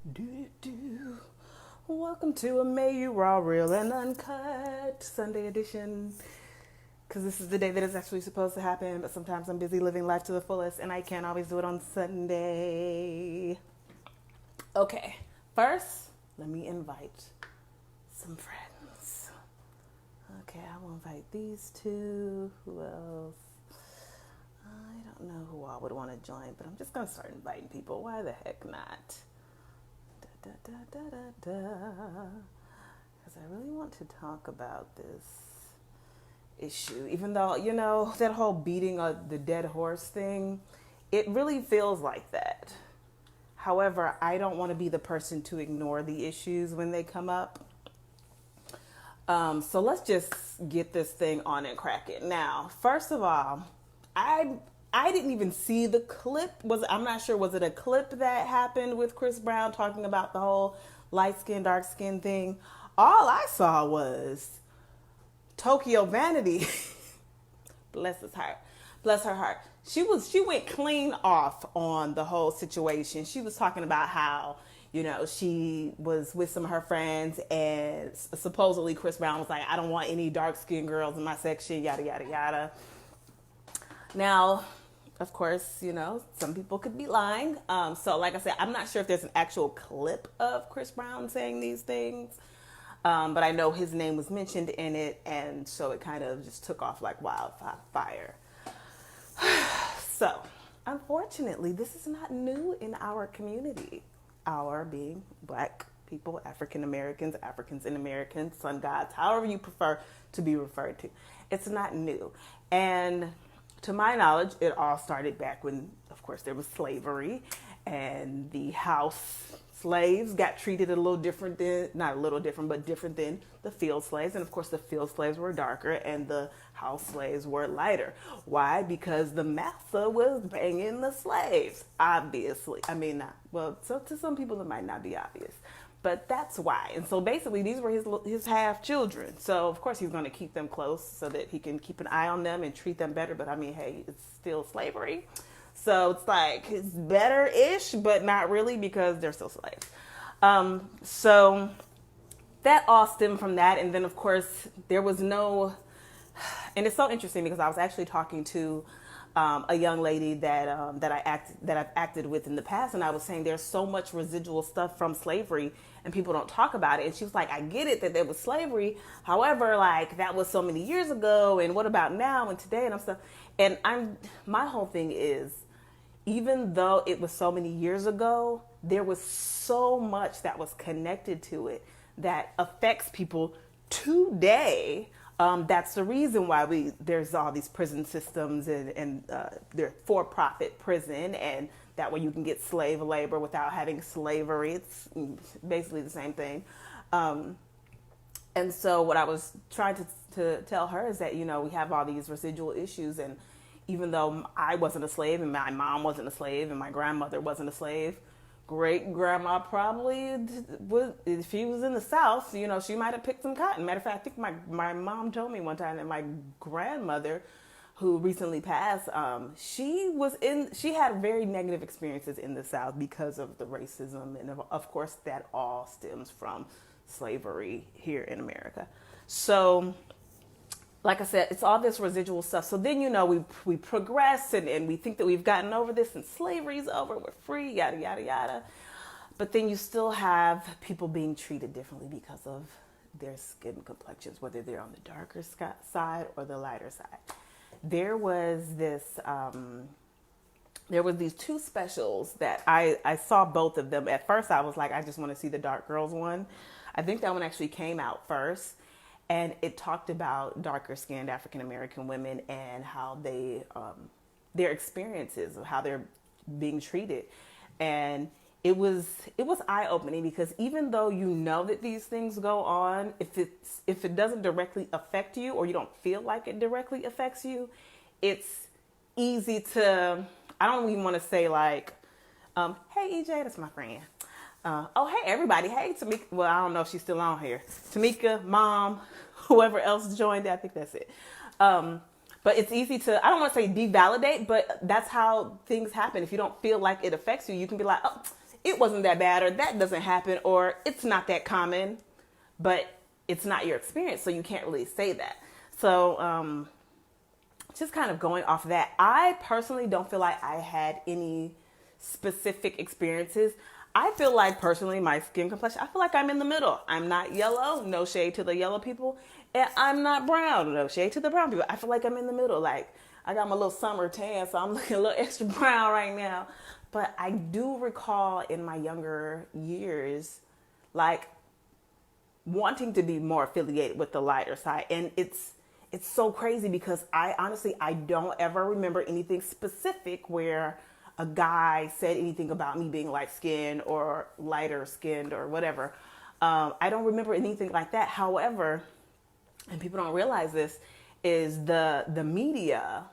Do. Welcome to Amayou, Raw, Real, and Uncut Sunday edition. Because this is the day that is actually supposed to happen, but sometimes I'm busy living life to the fullest, and I can't always do it on Sunday. Okay, first, let me invite some friends. Okay, I will invite these two. Who else? I don't know who all would want to join, but I'm just going to start inviting people. Why the heck not? Because I really want to talk about this issue, even though, you know, that whole beating of the dead horse thing, it really feels like that. However, I don't want to be the person to ignore the issues when they come up. So let's just get this thing on and crack it. Now, first of all, I didn't even see the clip. I'm not sure, was it a clip that happened with Chris Brown talking about the whole light skin, dark skin thing? All I saw was Tokyo Vanity. Bless his heart. Bless her heart. She went clean off on the whole situation. She was talking about how, you know, she was with some of her friends and supposedly Chris Brown was like, I don't want any dark skinned girls in my section, yada, yada, yada. Now, of course, you know, some people could be lying. So like I said, I'm not sure if there's an actual clip of Chris Brown saying these things. But I know his name was mentioned in it. And so it kind of just took off like wildfire. So, unfortunately, this is not new in our community. Our being Black people, African Americans, Africans and Americans, sun gods, however you prefer to be referred to. It's not new. And to my knowledge, it all started back when, of course, there was slavery and the house slaves got treated a little different than, not a little different, but different than the field slaves. And of course, the field slaves were darker and the house slaves were lighter. Why? Because the master was banging the slaves, obviously. I mean, so to some people, it might not be obvious. But that's why. And so basically, these were his half children. So, of course, he's going to keep them close so that he can keep an eye on them and treat them better. But, I mean, hey, it's still slavery. So it's like it's better-ish, but not really because they're still slaves. So that all stemmed from that. And then, of course, there was no... And it's so interesting because I was actually talking to a young lady that I've acted with in the past, and I was saying there's so much residual stuff from slavery and people don't talk about it. And she was like, I get it that there was slavery, however, like that was so many years ago, and what about now and today and stuff. And my whole thing is, even though it was so many years ago, there was so much that was connected to it that affects people today. That's the reason why there's all these prison systems and they're for-profit prison, and that way you can get slave labor without having slavery. It's basically the same thing. And so what I was trying to tell her is that, you know, we have all these residual issues, and even though I wasn't a slave and my mom wasn't a slave and my grandmother wasn't a slave, great grandma probably would, if she was in the South, you know, she might have picked some cotton. Matter of fact, I think my mom told me one time that my grandmother, who recently passed, she had very negative experiences in the South because of the racism, and of course that all stems from slavery here in America. So, like I said, it's all this residual stuff. So then, you know, we progress and we think that we've gotten over this and slavery's over, we're free, yada, yada, yada. But then you still have people being treated differently because of their skin complexions, whether they're on the darker side or the lighter side. There was these two specials that I saw both of them. At first I was like, I just want to see the dark girls one. I think that one actually came out first. And it talked about darker skinned African American women and how their experiences of how they're being treated. And it was eye opening because even though you know that these things go on, if it doesn't directly affect you or you don't feel like it directly affects you, it's easy to, I don't even want to say like, hey EJ, that's my friend. Oh, hey, everybody. Hey, Tamika. Well, I don't know if she's still on here. Tamika, Mom, whoever else joined. I think that's it. But it's easy to, I don't want to say devalidate, but that's how things happen. If you don't feel like it affects you, you can be like, oh, it wasn't that bad, or that doesn't happen, or it's not that common, but it's not your experience, so you can't really say that. So just kind of going off of that, I personally don't feel like I had any specific experiences. I feel like personally my skin complexion, I feel like I'm in the middle. I'm not yellow, no shade to the yellow people, and I'm not brown, no shade to the brown people. I feel like I'm in the middle. Like, I got my little summer tan, so I'm looking a little extra brown right now. But I do recall in my younger years, like, wanting to be more affiliated with the lighter side. And it's so crazy because I don't ever remember anything specific where a guy said anything about me being light skinned or lighter skinned or whatever. I don't remember anything like that. However, and people don't realize this, is the media,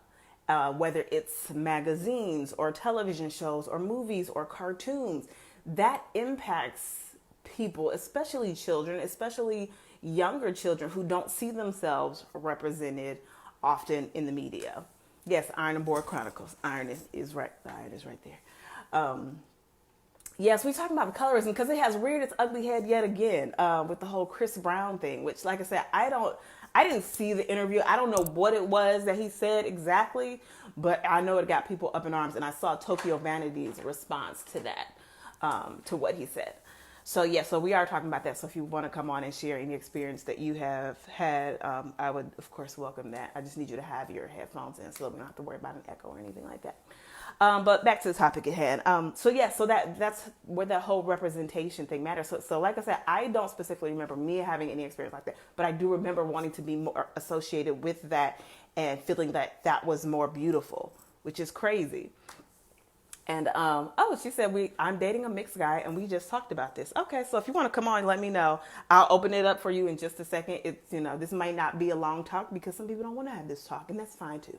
whether it's magazines or television shows or movies or cartoons, that impacts people, especially children, especially younger children who don't see themselves represented often in the media. Yes, Iron and Board Chronicles. Iron is right. The iron is right there. Yes, we're talking about colorism because it has reared its ugly head yet again with the whole Chris Brown thing, which, like I said, I didn't see the interview. I don't know what it was that he said exactly, but I know it got people up in arms, and I saw Tokyo Vanity's response to that, to what he said. So yeah, so we are talking about that. So if you want to come on and share any experience that you have had, I would of course welcome that. I just need you to have your headphones in so we don't have to worry about an echo or anything like that. But back to the topic at hand. So yeah, so that's where that whole representation thing matters. So like I said, I don't specifically remember me having any experience like that, but I do remember wanting to be more associated with that and feeling that that was more beautiful, which is crazy. And, she said, I'm dating a mixed guy and we just talked about this. Okay. So if you want to come on, let me know. I'll open it up for you in just a second. It's, this might not be a long talk because some people don't want to have this talk, and that's fine too.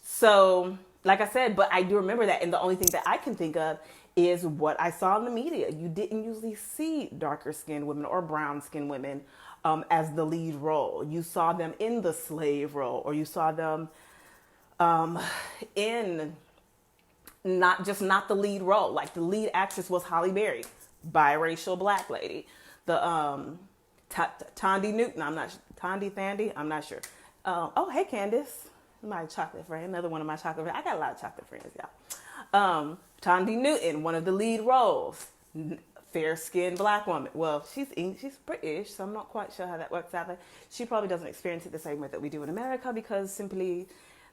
So like I said, but I do remember that. And the only thing that I can think of is what I saw in the media. You didn't usually see darker skinned women or brown skinned women, as the lead role. You saw them in the slave role, or you saw them, in not the lead role. Like the lead actress was Halle Berry, biracial black lady. The Thandie Newton, Thandi, I'm not sure. Hey Candace, my chocolate friend, another one of my chocolate friends. I got a lot of chocolate friends, y'all. Thandie Newton, one of the lead roles, fair-skinned black woman. Well, she's British, so I'm not quite sure how that works out. But she probably doesn't experience it the same way that we do in America because simply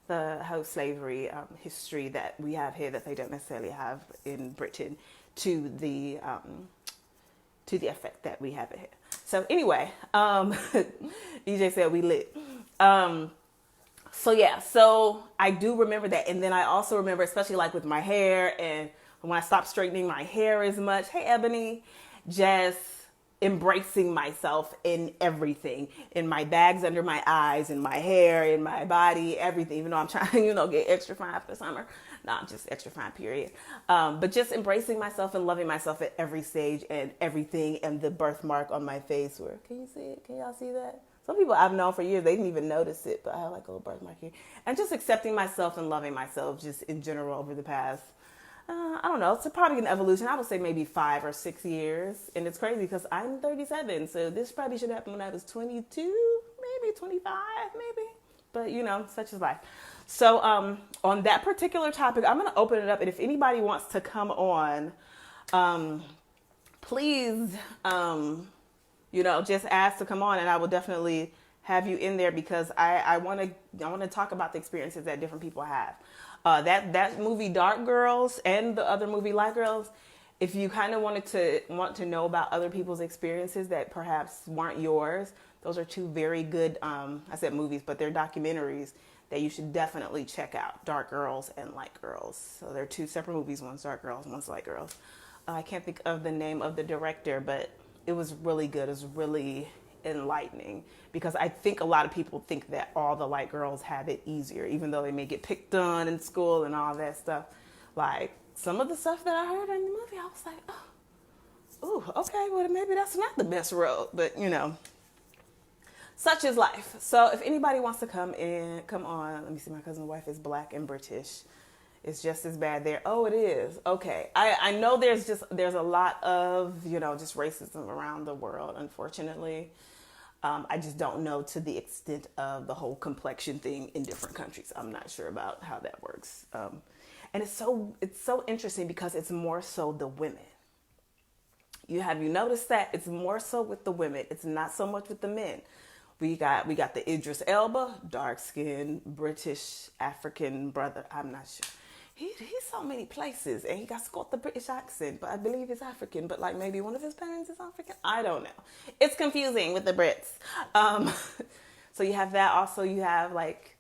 the whole slavery history that we have here that they don't necessarily have in Britain to the effect that we have it here. So anyway, EJ said we lit. So yeah, so I do remember that. And then I also remember, especially like with my hair and when I stopped straightening my hair as much, hey Ebony, just embracing myself in everything, in my bags under my eyes, in my hair, in my body, everything, even though I'm trying to, get extra fine after summer. No, I'm just extra fine, period. But just embracing myself and loving myself at every stage and everything, and the birthmark on my face where, can you see it? Can y'all see that? Some people I've known for years, they didn't even notice it, but I have like a little birthmark here. And just accepting myself and loving myself just in general over the past, I don't know, it's probably an evolution. I would say maybe 5 or 6 years. And it's crazy because I'm 37. So this probably should happen when I was 22, maybe 25, maybe. But, such is life. So on that particular topic, I'm going to open it up. And if anybody wants to come on, please, just ask to come on. And I will definitely have you in there because I want to talk about the experiences that different people have. That movie Dark Girls and the other movie Light Girls, if you kind of want to know about other people's experiences that perhaps weren't yours, those are two very good, I said movies, but they're documentaries that you should definitely check out, Dark Girls and Light Girls. So they're two separate movies, one's Dark Girls, one's Light Girls. I can't think of the name of the director, but it was really good. It was really enlightening because I think a lot of people think that all the light girls have it easier, even though they may get picked on in school and all that stuff. Like some of the stuff that I heard in the movie, I was like, oh, okay, well maybe that's not the best road, but such is life. So if anybody wants to come on, let me see, my cousin's wife is black and British. It's just as bad there. Oh, it is. Okay. I know there's a lot of, just racism around the world, unfortunately. I just don't know to the extent of the whole complexion thing in different countries. I'm not sure about how that works. And it's so interesting because it's more so the women. Have you noticed that? It's more so with the women. It's not so much with the men. We got the Idris Elba, dark-skinned, British, African brother. I'm not sure. He's so many places, and he got the British accent, but I believe he's African, but like maybe one of his parents is African. I don't know. It's confusing with the Brits. So you have that. Also, you have like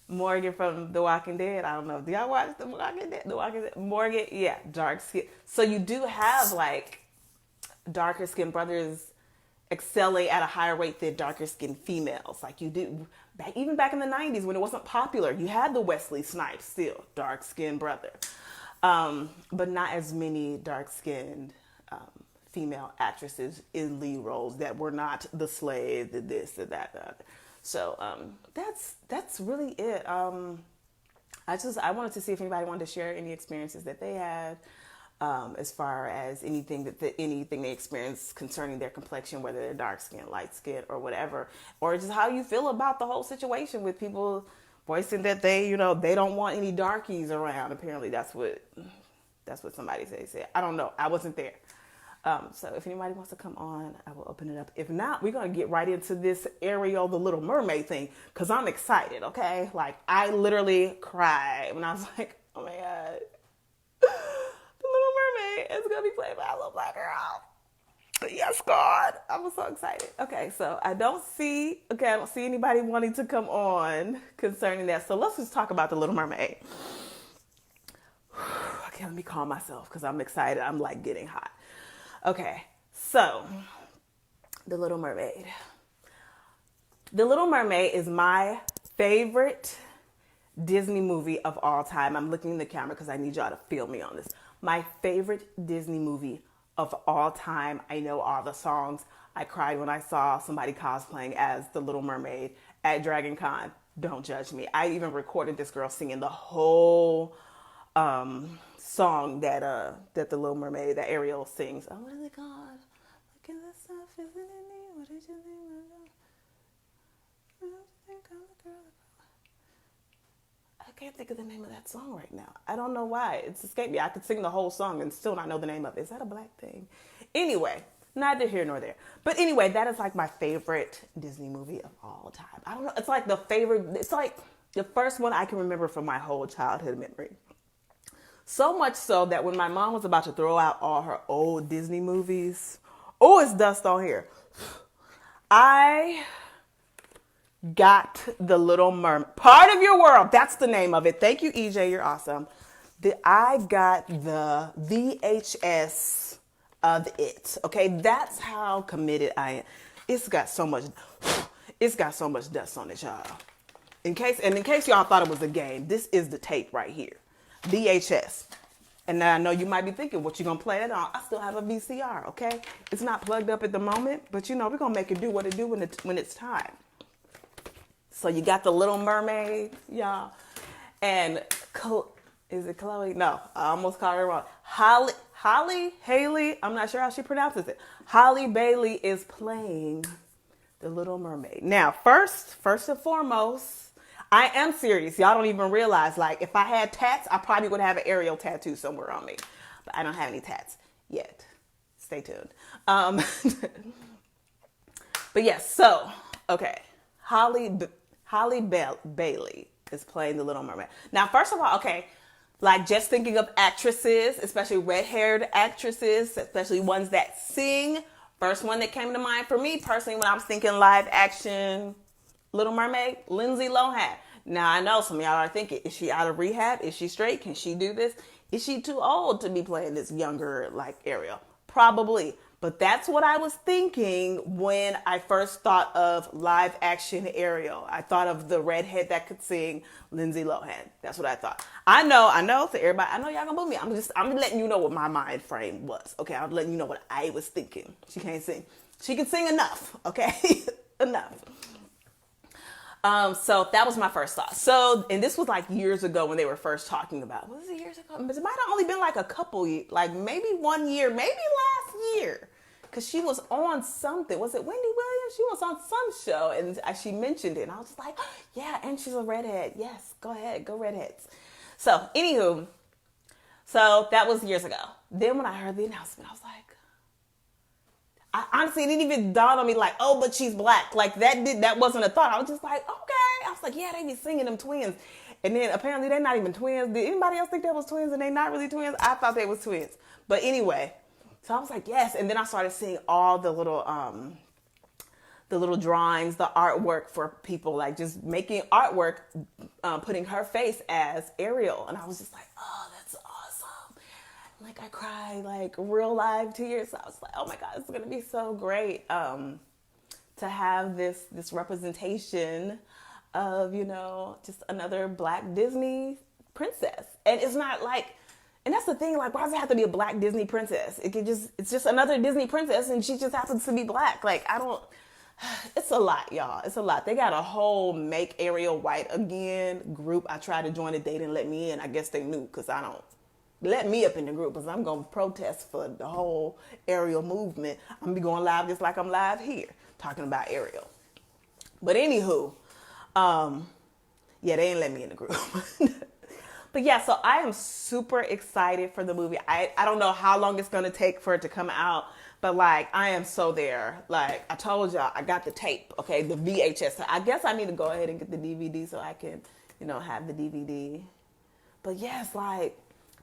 Morgan from The Walking Dead. I don't know. Do y'all watch The Walking Dead? Morgan, yeah, dark skin. So you do have like darker skinned brothers excelling at a higher rate than darker skinned females. Like you do even back in the 90s when it wasn't popular, you had the Wesley Snipes still, dark skinned brother. But not as many dark skinned female actresses in lead roles that were not the slave, the this, the that, the other. So that's really it. I wanted to see if anybody wanted to share any experiences that they had. As far as anything they experience concerning their complexion, whether they're dark skin, light skin, or whatever, or just how you feel about the whole situation with people voicing that they don't want any darkies around. Apparently, that's what somebody said. I don't know. I wasn't there. So if anybody wants to come on, I will open it up. If not, we're gonna get right into this Ariel, the Little Mermaid thing, because I'm excited. Okay, like I literally cried when I was like, oh my god. It's gonna be played by a little black girl. Yes, God. I'm so excited. Okay, so I don't see anybody wanting to come on concerning that. So let's just talk about the Little Mermaid. Okay, let me calm myself because I'm excited. I'm like getting hot. Okay, so the Little Mermaid. The Little Mermaid is my favorite Disney movie of all time. I'm looking in the camera because I need y'all to feel me on this. My favorite Disney movie of all time. I know all the songs. I cried when I saw somebody cosplaying as the Little Mermaid at Dragon Con. Don't judge me. I even recorded this girl singing the whole song that the Little Mermaid, that Ariel sings. Oh, what is it called? Look at the stuff, isn't it neat? What did you think of the girl? I can't think of the name of that song right now. I don't know why. It's escaped me. I could sing the whole song and still not know the name of it. Is that a black thing? Anyway, neither here nor there. But anyway, that is like my favorite Disney movie of all time. I don't know. It's like it's like the first one I can remember from my whole childhood memory. So much so that when my mom was about to throw out all her old Disney movies, it's dust on here. I got the Little Mermaid, Part of Your World. That's the name of it. Thank you, EJ. You're awesome. I got the VHS of it. Okay, that's how committed I am. It's got so much dust on it, y'all. In case y'all thought it was a game, this is the tape right here, VHS. And now I know you might be thinking, what you gonna play it on? I still have a VCR. Okay, it's not plugged up at the moment, but we're gonna make it do what it do when it's time. So you got the Little Mermaid, y'all. And is it Chloe? No, I almost called her wrong. Haley, I'm not sure how she pronounces it. Halle Bailey is playing the Little Mermaid. Now, first and foremost, I am serious. Y'all don't even realize, like, if I had tats, I probably would have an Ariel tattoo somewhere on me. But I don't have any tats yet. Stay tuned. But yes, so, okay. Halle Bailey is playing the Little Mermaid. Now, first of all, okay, like just thinking of actresses, especially red-haired actresses, especially ones that sing. First one that came to mind for me personally when I was thinking live action Little Mermaid, Lindsay Lohan. Now, I know some of y'all are thinking, is she out of rehab? Is she straight? Can she do this? Is she too old to be playing this younger, like, Ariel? Probably. But that's what I was thinking when I first thought of live action Ariel. I thought of the redhead that could sing, Lindsay Lohan. That's what I thought. I know, to everybody, I know y'all gonna boo me. I'm letting you know what my mind frame was. Okay, I'm letting you know what I was thinking. She can't sing. She can sing enough, okay? Enough. So that was my first thought. So, and this was like years ago when they were first talking about, was it years ago? It might have only been like a couple, like maybe 1 year, maybe last year. Cause she was on something. Was it Wendy Williams? She was on some show and she mentioned it. And I was like, oh, yeah, and she's a redhead. Yes, go ahead, go redheads. So, anywho, so that was years ago. Then when I heard the announcement, I was like, I honestly, it didn't even dawn on me like, oh, but she's black. Like that wasn't a thought. I was just like, okay. I was like, yeah, they be singing them twins. And then apparently they're not even twins. Did anybody else think that was twins and they not really twins? I thought they was twins. But anyway, so I was like, yes. And then I started seeing all the little drawings, the artwork for people, like just making artwork, putting her face as Ariel. And I was just like, oh, that's awesome. Like I cried like real live tears. I was like, oh my God, it's going to be so great to have this representation of, just another black Disney princess. And it's not like, and that's the thing, like, why does it have to be a black Disney princess? It's just another Disney princess and she just happens to be black. Like, it's a lot, y'all. It's a lot. They got a whole Make Ariel White Again group. I tried to join it. They didn't let me in. I guess they knew because I don't let me up in the group because I'm going to protest for the whole Ariel movement. I'm going to be going live just like I'm live here talking about Ariel. But anywho, yeah, they didn't let me in the group. But yeah, so I am super excited for the movie. I don't know how long it's going to take for it to come out, but like I am so there. Like I told y'all, I got the tape, okay, the VHS. I guess I need to go ahead and get the DVD so I can, have the DVD. But yes, like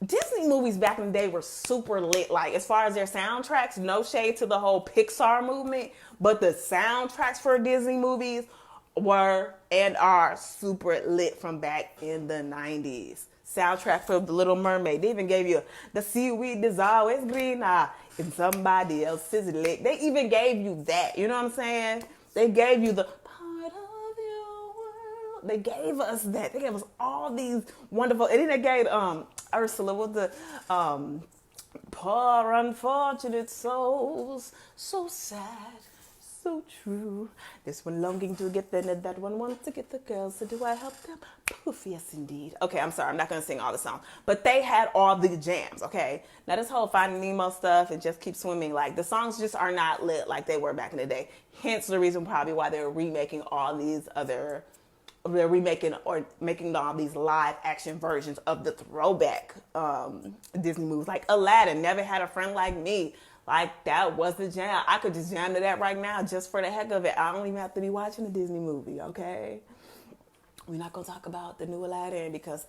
Disney movies back in the day were super lit. Like as far as their soundtracks, no shade to the whole Pixar movement, but the soundtracks for Disney movies were and are super lit from back in the 90s. Soundtrack for The Little Mermaid. They even gave you the seaweed is always greener in somebody else's lake. They even gave you that. You know what I'm saying? They gave you the part of your world. They gave us that. They gave us all these wonderful. And then they gave Ursula with the poor unfortunate souls, so sad. So true. This one longing to get there, that one wants to get the girls. So do I help them? Poof, yes indeed. Okay, I'm sorry, I'm not gonna sing all the songs, but they had all the jams. Okay, now this whole Finding Nemo stuff and Just Keep Swimming, like the songs just are not lit like they were back in the day. Hence the reason probably why they're remaking all these other. They're remaking or making all these live action versions of the throwback Disney movies, like Aladdin, Never Had a Friend Like Me. Like, that was the jam. I could just jam to that right now just for the heck of it. I don't even have to be watching a Disney movie, okay? We're not going to talk about the new Aladdin because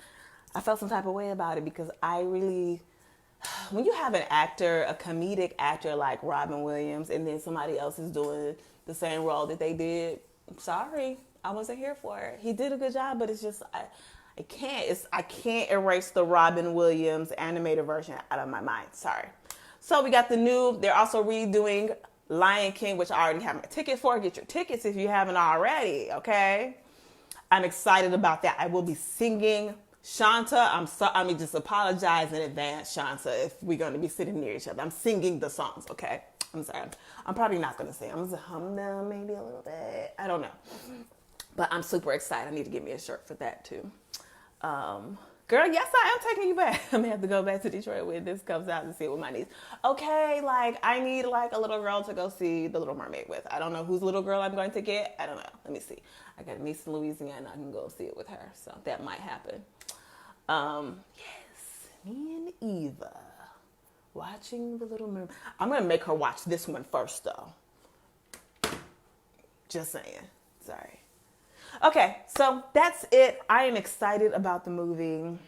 I felt some type of way about it because I really... When you have an actor, a comedic actor like Robin Williams, and then somebody else is doing the same role that they did, I'm sorry. I wasn't here for it. He did a good job, but it's just... I can't erase the Robin Williams animated version out of my mind. Sorry. So we got they're also redoing Lion King, which I already have my ticket for. Get your tickets if you haven't already, okay? I'm excited about that. I will be singing Shanta. Just apologize in advance, Shanta, if we're going to be sitting near each other. I'm singing the songs, okay? I'm sorry. I'm probably not going to sing. I'm going to hum them maybe a little bit. I don't know. But I'm super excited. I need to get me a shirt for that, too. Girl, yes, I am taking you back. I'm going to have to go back to Detroit when this comes out and see it with my niece. Okay, like, I need, like, a little girl to go see The Little Mermaid with. I don't know whose little girl I'm going to get. I don't know. Let me see. I got a niece in Louisiana. I can go see it with her. So that might happen. Yes, me and Eva watching The Little Mermaid. I'm going to make her watch this one first, though. Just saying. Sorry. Okay, so that's it. I am excited about the movie.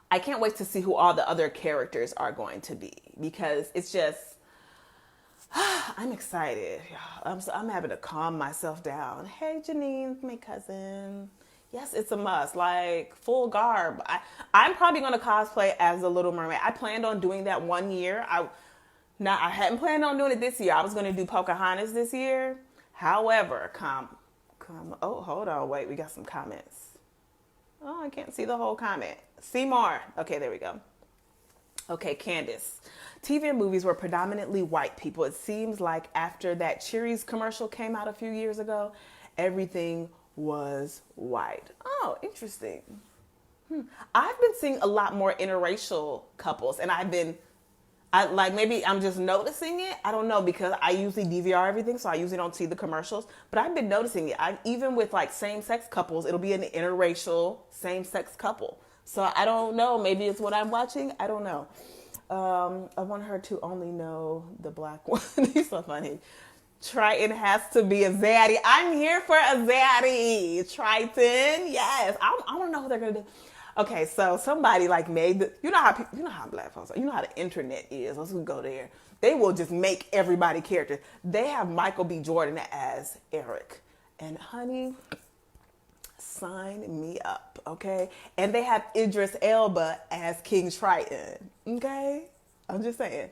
I can't wait to see who all the other characters are going to be because it's just, I'm excited. I'm having to calm myself down. Hey, Janine, my cousin. Yes, it's a must. Like, full garb. I'm probably going to cosplay as the Little Mermaid. I planned on doing that 1 year. I hadn't planned on doing it this year. I was going to do Pocahontas this year. However, oh, hold on. Wait, we got some comments. Oh, I can't see the whole comment. See more. Okay, there we go. Okay, Candace. TV and movies were predominantly white people. It seems like after that Cheerios commercial came out a few years ago, everything was white. Oh, interesting. I've been seeing a lot more interracial couples, and maybe I'm just noticing it. I don't know, because I usually DVR everything, so I usually don't see the commercials. But I've been noticing it. Even with like same-sex couples, it'll be an interracial same-sex couple. So I don't know. Maybe it's what I'm watching. I don't know. I want her to only know the black one. He's so funny. Triton has to be a zaddy. I'm here for a zaddy. Triton, yes. I want to know what they're gonna do. Okay, so somebody like made you know how black folks are. You know how the internet is. Let's go there. They will just make everybody characters. They have Michael B. Jordan as Eric, and honey, sign me up, okay? And they have Idris Elba as King Triton, okay? I'm just saying.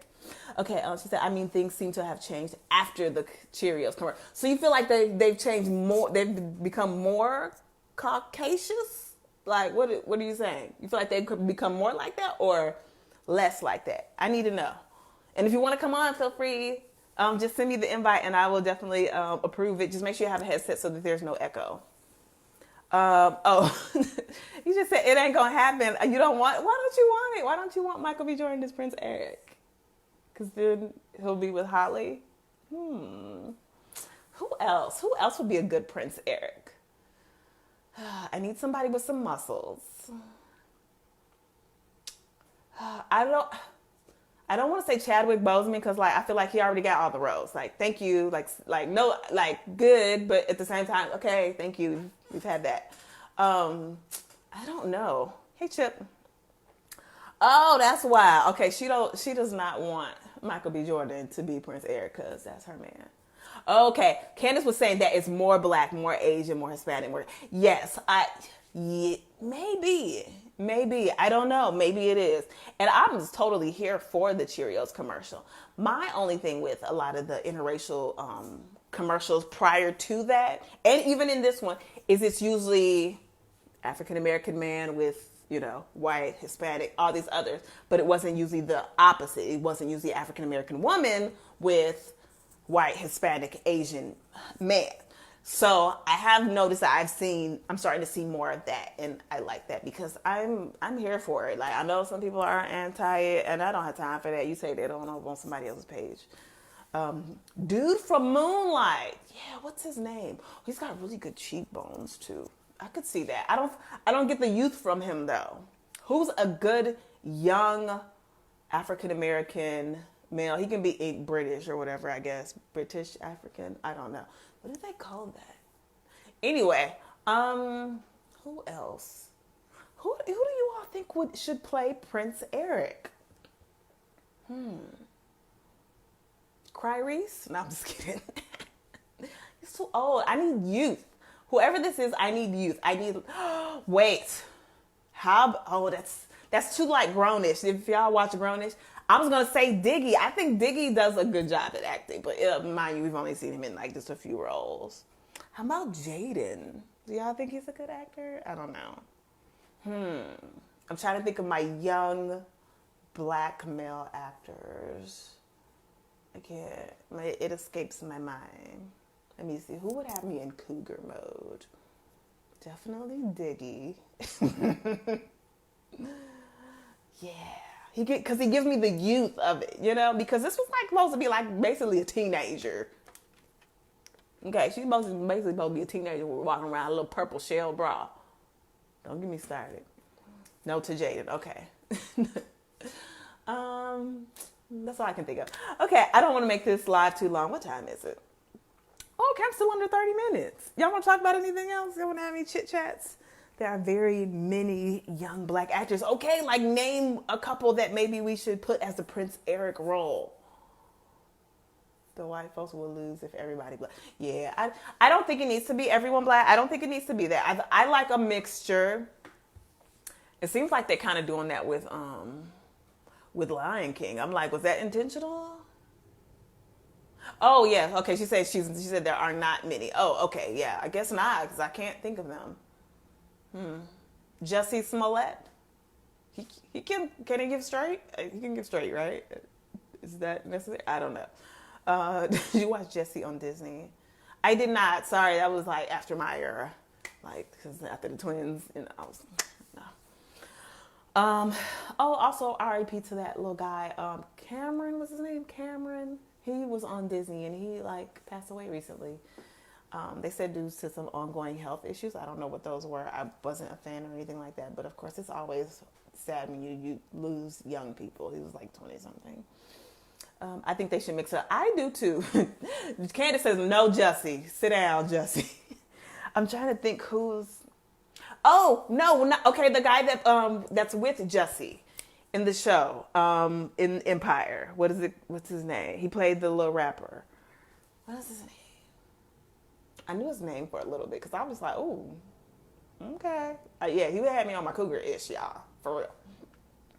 Okay, she said, I mean, things seem to have changed after the Cheerios commercial. So you feel like they've changed more, they've become more Caucasians? Like, what are you saying? You feel like they could become more like that or less like that? I need to know. And if you want to come on, feel free. Just send me the invite and I will definitely approve it. Just make sure you have a headset so that there's no echo. You just said it ain't gonna happen. Why don't you want it? Why don't you want Michael B. Jordan as Prince Eric? Because then he'll be with Holly. Who else? Who else would be a good Prince Eric? I need somebody with some muscles. I don't want to say Chadwick Boseman because like I feel like he already got all the roles. Like, thank you. Like no, like good, but at the same time, okay, thank you. We've had that. I don't know. Hey, Chip. Oh, that's why. Okay, she does not want Michael B. Jordan to be Prince Eric because that's her man. Okay, Candace was saying that it's more black, more Asian, more Hispanic, more. Yes, maybe. I don't know. Maybe it is. And I'm just totally here for the Cheerios commercial. My only thing with a lot of the interracial commercials prior to that, and even in this one, is it's usually African-American man with, white, Hispanic, all these others. But it wasn't usually the opposite. It wasn't usually African-American woman with white, Hispanic, Asian man. So I have noticed that I'm starting to see more of that, and I like that because I'm here for it. Like, I know some people are anti it, and I don't have time for that. You say that on somebody else's page. Dude from Moonlight, yeah, what's his name? He's got really good cheekbones too. I could see that. I don't get the youth from him though. Who's a good young African American male? He can be British or whatever, I guess. British African. I don't know. What do they call that? Anyway, who else? Who do you all think should play Prince Eric? Clarice? No, I'm just kidding. He's too old. I need youth. Whoever this is, I need youth. Wait. That's too like grownish. If y'all watch grownish, I was going to say Diggy. I think Diggy does a good job at acting. But mind you, we've only seen him in like just a few roles. How about Jaden? Do y'all think he's a good actor? I don't know. I'm trying to think of my young black male actors. I can't. It escapes my mind. Let me see. Who would have me in cougar mode? Definitely Diggy. Yeah. Because he gives me the youth of it, because this was like supposed to be like basically a teenager. Okay, she's basically supposed to be a teenager walking around a little purple shell bra. Don't get me started. No to Jaden. Okay. That's all I can think of. Okay, I don't want to make this live too long. What time is it? Okay, I'm still under 30 minutes. Y'all want to talk about anything else? Y'all want to have any chit chats? There are very many young black actors. Okay, like name a couple that maybe we should put as the Prince Eric role. The white folks will lose if everybody black. Yeah, I don't think it needs to be everyone black. I don't think it needs to be that. I like a mixture. It seems like they're kind of doing that with Lion King. I'm like, was that intentional? Oh yeah, okay. She said there are not many. Oh, okay, yeah. I guess not because I can't think of them. Jussie Smollett. He can he give straight? He can give straight, right? Is that necessary? I don't know. Did you watch Jessie on Disney? I did not. Sorry, that was like after my era. Like, because after the twins, I was, no. Also R.I.P. to that little guy, Cameron, what's his name? Cameron. He was on Disney and he like passed away recently. They said due to some ongoing health issues. I don't know what those were. I wasn't a fan or anything like that. But of course, it's always sad when you lose young people. He was like 20 something. I think they should mix it up. I do too. Candace says, no, Jussie. Sit down, Jussie. I'm trying to think who's. Oh, no, not, okay, the guy that that's with Jussie in the show, in Empire. What's his name? He played the little rapper. What is his name? I knew his name for a little bit because I was like, ooh, okay. Yeah, he had me on my cougar-ish, y'all, for real.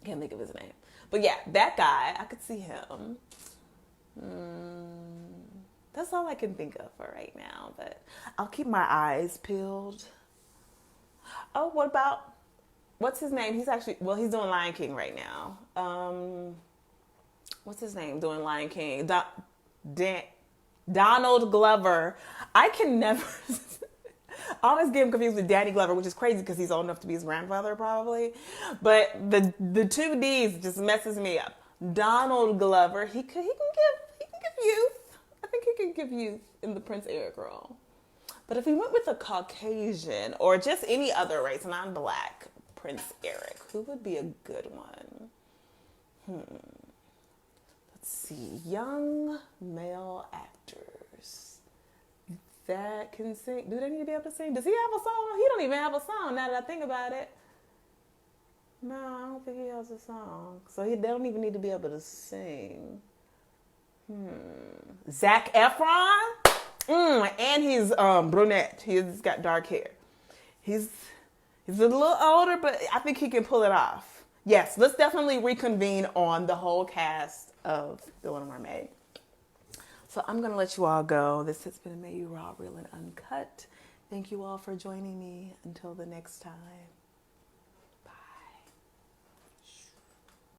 Can't think of his name. But yeah, that guy, I could see him. That's all I can think of for right now, but I'll keep my eyes peeled. Oh, what's his name? He's doing Lion King right now. What's his name doing Lion King? Donald Glover. I can never... I always get him confused with Danny Glover, which is crazy because he's old enough to be his grandfather probably. But the two D's just messes me up. Donald Glover, he can give youth. I think he can give youth in the Prince Eric role. But if he went with a Caucasian or just any other race, non-black Prince Eric, who would be a good one? Let's see. Young male actors that can sing. Do they need to be able to sing? Does he have a song? He don't even have a song now that I think about it. No, I don't think he has a song. So they don't even need to be able to sing. Zac Efron? And he's brunette. He's got dark hair. He's a little older, but I think he can pull it off. Yes, let's definitely reconvene on the whole cast of The Little Mermaid. So I'm going to let you all go. This has been Amayou, Raw, Real, and Uncut. Thank you all for joining me. Until the next time.